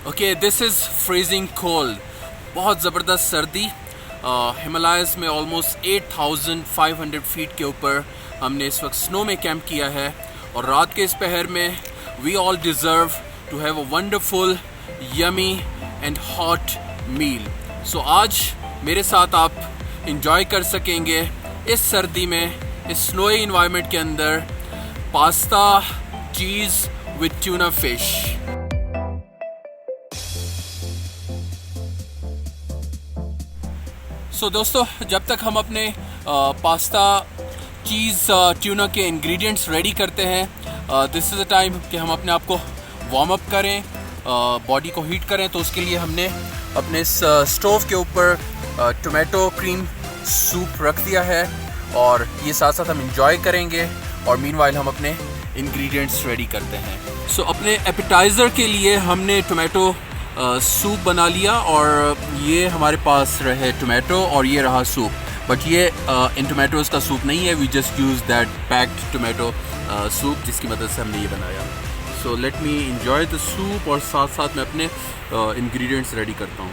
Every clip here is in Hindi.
Okay, this is freezing cold. बहुत ज़बरदस्त सर्दी। हिमालयस में ऑलमोस्ट 8500 फीट के ऊपर हमने इस वक्त स्नो में कैंप किया है और रात के इस पहर में we all deserve to have a wonderful yummy and hot meal. So आज मेरे साथ आप इंजॉय कर सकेंगे इस सर्दी में, इस स्नोई इन्वायरमेंट के अंदर, pasta cheese with tuna fish. So दोस्तों, जब तक हम अपने पास्ता चीज़ ट्यूना के इंग्रेडिएंट्स रेडी करते हैं, दिस इज़ अ टाइम कि हम अपने आप को वार्म अप करें, बॉडी को हीट करें। तो उसके लिए हमने अपने स्टोव के ऊपर टोमेटो क्रीम सूप रख दिया है और ये साथ साथ हम इंजॉय करेंगे और मीनवाइल हम अपने इंग्रेडिएंट्स रेडी करते हैं। सो अपने एपेटाइज़र के लिए हमने टोमेटो सूप बना लिया और ये हमारे पास रहे टोमेटो और ये रहा सूप। बट ये इन टोमेटोज़ का सूप नहीं है, we just use that packed tomato soup जिसकी मदद से हमने ये बनाया। So let me enjoy the soup और साथ साथ मैं अपने इंग्रेडिएंट्स रेडी करता हूँ।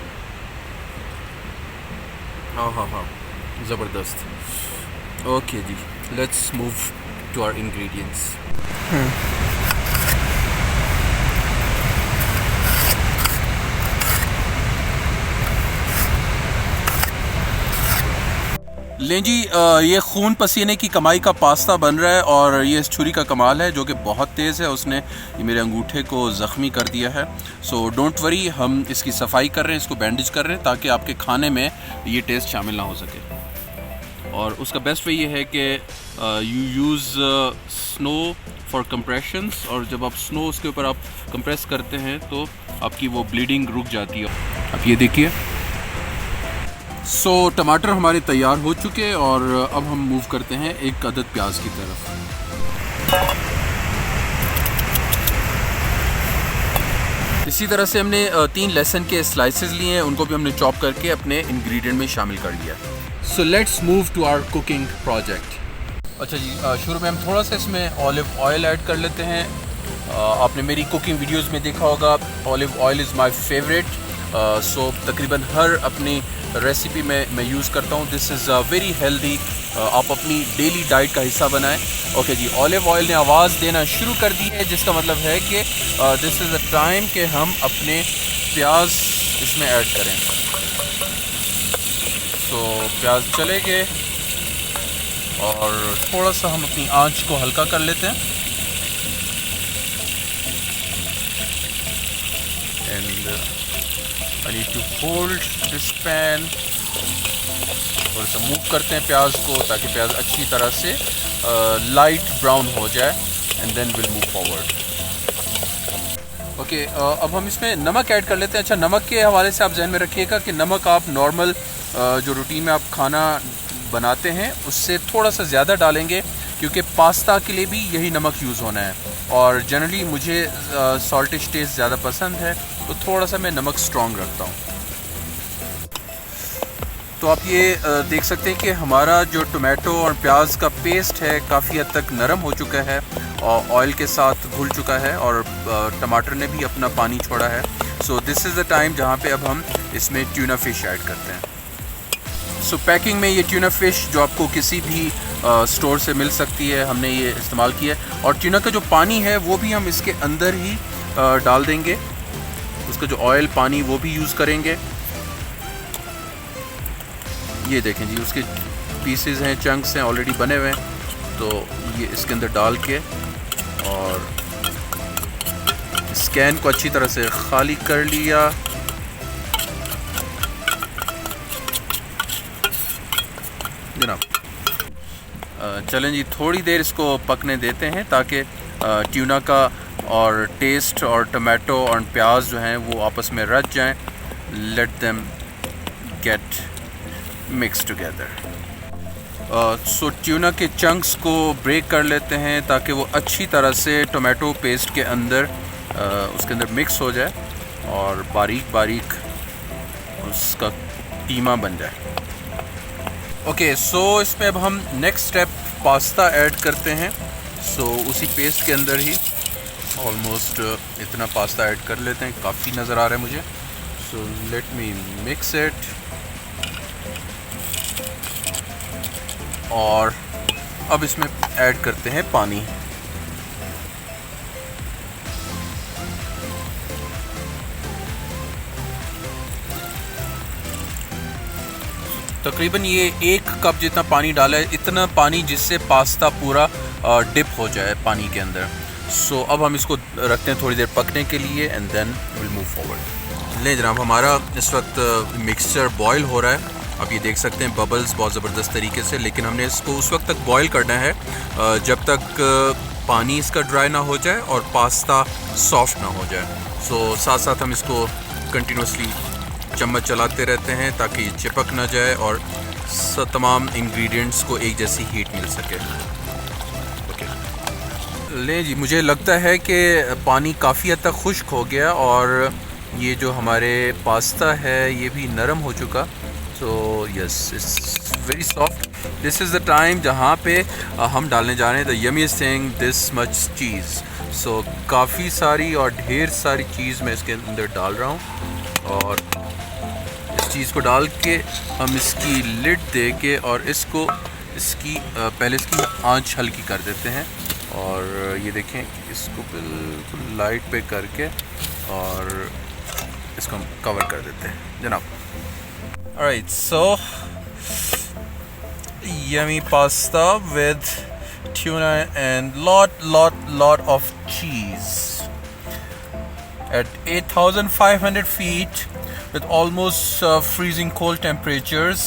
हाँ, ज़बरदस्त। ओके जी, let's move to our ingredients. लें जी, ये खून पसीने की कमाई का पास्ता बन रहा है और ये इस छुरी का कमाल है जो कि बहुत तेज़ है, उसने ये मेरे अंगूठे को ज़ख्मी कर दिया है। सो डोंट वरी, हम इसकी सफाई कर रहे हैं, इसको बैंडेज कर रहे हैं ताकि आपके खाने में ये टेस्ट शामिल ना हो सके। और उसका बेस्ट वे ये है कि you use snow for compressions, और जब आप स्नो उसके ऊपर आप कंप्रेस करते हैं तो आपकी वो ब्लीडिंग रुक जाती है। आप ये देखिए। सो टमाटर हमारे तैयार हो चुके और अब हम मूव करते हैं एक अदद प्याज की तरफ। इसी तरह से हमने 3 लहसुन के स्लाइसेस लिए हैं, उनको भी हमने चॉप करके अपने इंग्रेडिएंट में शामिल कर लिया। So let's move to our cooking project. अच्छा जी, शुरू में हम थोड़ा सा इसमें ऑलिव ऑयल ऐड कर लेते हैं। आपने मेरी कुकिंग वीडियोस में देखा होगा, olive oil is my favourite. So तकरीबन हर अपनी रेसिपी में मैं यूज़ करता हूँ। दिस इज़ वेरी हेल्दी, आप अपनी डेली डाइट का हिस्सा बनाएं। ओके जी, ऑलिव ऑयल ने आवाज़ देना शुरू कर दी है, जिसका मतलब है कि दिस इज़ द टाइम कि हम अपने प्याज इसमें ऐड करें। सो प्याज चले गए और थोड़ा सा हम अपनी आंच को हल्का कर लेते हैं and I need to hold this pan। थोड़ा सा मूव करते हैं प्याज को ताकि प्याज अच्छी तरह से लाइट ब्राउन हो जाए and then will move forward. Okay, अब हम इसमें नमक ऐड कर लेते हैं। अच्छा, नमक के हवाले से आप जहन में रखिएगा कि नमक आप नॉर्मल जो रूटीन में आप खाना बनाते हैं उससे थोड़ा सा ज़्यादा डालेंगे, क्योंकि पास्ता के लिए भी यही नमक यूज़ होना है और जनरली मुझे सॉल्टिश टेस्ट ज़्यादा पसंद है, तो थोड़ा सा मैं नमक स्ट्रॉन्ग रखता हूँ। तो आप ये देख सकते हैं कि हमारा जो टोमेटो और प्याज का पेस्ट है काफ़ी हद तक नरम हो चुका है और ऑयल के साथ घुल चुका है और टमाटर ने भी अपना पानी छोड़ा है। So this is the time जहाँ पे अब हम इसमें ट्यूना फ़िश ऐड करते हैं। सो पैकिंग में ये ट्यूना फ़िश जो आपको किसी भी स्टोर से मिल सकती है, हमने ये इस्तेमाल किया है। और ट्यूना का जो पानी है वो भी हम इसके अंदर ही डाल देंगे, उसका जो ऑयल पानी वो भी यूज़ करेंगे। ये देखें जी, उसके पीसेस हैं, चंक्स हैं ऑलरेडी बने हुए हैं, तो ये इसके अंदर डाल के और इस कैन को अच्छी तरह से खाली कर लिया। जनाब, चलें जी, थोड़ी देर इसको पकने देते हैं ताकि ट्यूना का और टेस्ट और टमाटो और प्याज जो हैं वो आपस में रच जाएं। Let them get mix together. So tuna के चंक्स को ब्रेक कर लेते हैं ताकि वो अच्छी तरह से टोमेटो पेस्ट के अंदर उसके अंदर मिक्स हो जाए और बारीक बारीक उसका कीमा बन जाए। ओके, सो इसमें अब हम नेक्स्ट स्टेप पास्ता ऐड करते हैं। सो उसी पेस्ट के अंदर ही ऑलमोस्ट इतना पास्ता ऐड कर लेते हैं, काफ़ी नज़र आ रहा है मुझे। सो लेट मी मिक्स इट, और अब इसमें ऐड करते हैं पानी। तकरीबन ये 1 कप जितना पानी डाला है, इतना पानी जिससे पास्ता पूरा डिप हो जाए पानी के अंदर। सो अब हम इसको रखते हैं थोड़ी देर पकने के लिए, and then will move forward. ले जनाब, हमारा इस वक्त मिक्सचर बॉयल हो रहा है। आप ये देख सकते हैं बबल्स बहुत ज़बरदस्त तरीके से, लेकिन हमने इसको उस वक्त तक बॉयल करना है जब तक पानी इसका ड्राई ना हो जाए और पास्ता सॉफ्ट ना हो जाए। सो साथ साथ हम इसको कंटिन्यूसली चम्मच चलाते रहते हैं ताकि ये चिपक ना जाए और तमाम इंग्रेडिएंट्स को एक जैसी हीट मिल सके। ओके, ले जी, मुझे लगता है कि पानी काफ़ी हद तक खुश्क हो गया और ये जो हमारे पास्ता है ये भी नरम हो चुका। So yes, it's very soft. This is the time जहाँ पे हम डालने जा रहे हैं द यमीएस्ट थिंग, दिस मच चीज़। सो काफ़ी सारी और ढेर सारी चीज़ मैं इसके अंदर डाल रहा हूँ, और इस चीज़ को डाल के हम इसकी लिड दे के और इसको पहले इसकी आंच हल्की कर देते हैं, और ये देखें इसको बिल्कुल लाइट पे करके और इसको हम कवर कर देते हैं जनाब। Alright, so yummy pasta with tuna and lot of cheese at 8,500 feet with almost freezing cold temperatures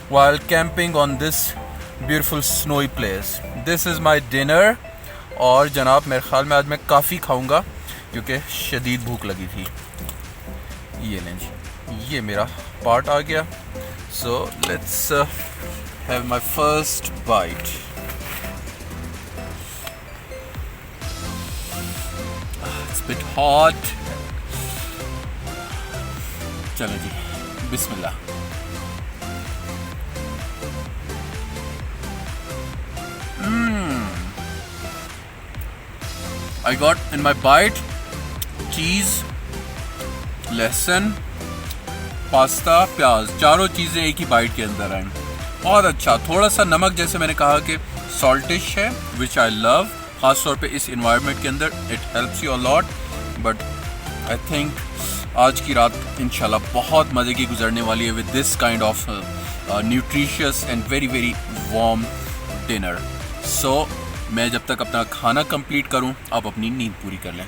while camping on this beautiful snowy place. This is my dinner, और जनाब मेरे ख्याल में आज मैं काफ़ी खाऊंगा क्योंकि शदीद भूख लगी थी। ये लें जी, ये मेरा पार्ट आ गया। So let's have my first bite. It's bit hot. चलो जी, बिस्मिल्लाह। I got in my bite cheese, लहसुन, पास्ता, प्याज, चारों चीज़ें एक ही बाइट के अंदर आए। बहुत अच्छा। थोड़ा सा नमक, जैसे मैंने कहा कि सॉल्टिश है, विच आई लव, ख़ास तौर पे इस इन्वायरमेंट के अंदर it helps you a lot. But I think आज की रात इंशाल्लाह बहुत मज़े की गुजरने वाली है with this kind of nutritious and very very warm dinner. So मैं जब तक अपना खाना कंप्लीट करूं, आप अपनी नींद पूरी कर लें।